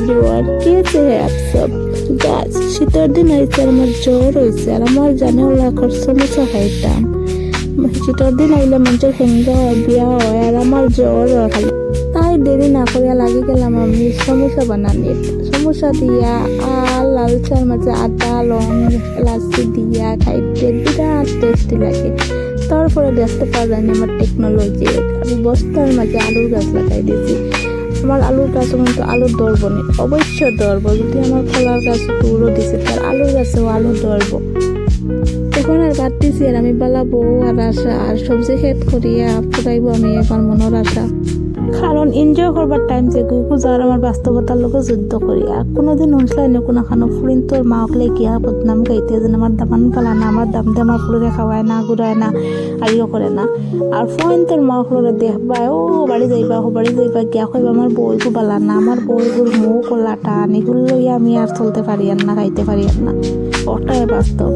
Everyone, কেছে হে up সব? গাছ শীতের দিন আইছে আর আমার জ্বর হয়েছে আর আমার জানে ওলা সমস্যা খাইতাম। শীতের দিন আইলে মানুষের হেঙ্গা হয়, বিয়া হয় আর আমার জ্বর হয় খালি। তাই দেরি না করিয়া লাগি গেলাম আমি সমস্যা বানানির। সমস্যা দিয়া লাল চার মাঝে আদা লং এলাচি দিয়া খাইতে বিরাট টেস্টি লাগে। তারপরে দেখতে পাওয়া যায়নি আমার টেকনোলজি, আমি বস্তার মাঝে আলুর গাছ লাগাই দিয়েছি। আমার আলুর গাছ কিন্তু আলুর ধরবো নি, অবশ্য ধরবো। যদি আমার কলার গাছ দৌড়ো দিছে তার আলুর গাছেও আলু ধরবো। এখন আর ভাবতেছি আর আমি বালাবো আর আশা আর সবজি খেত করিয়া ফুটাইবো আমি এখন মনের আশা। কারণ এনজয় করবার টাইম যে গুজার আমার বাস্তবতার লোক যুদ্ধ করিয়া কোনোদিন অনুসলাই নে কোনো খানো ফুরিন তোর মা হলে গিয়া বদনাম গাইতে যেন আমার দামান পালা না, আমার দাম দিয়ে আমার ফুলে খাওয়ায় না, ঘুরায় না, আরিও করে না। আর ফোন তোর মা হলে দেখবা ও বাড়ি যাইবা গিয়া কইবা আমার বউগু বালা না, আমার বউগুর মুখ লাটান এগুলো লইয়া আমি আর চলতে পারি না, খাইতে পারি না। ওটাই বাস্তব।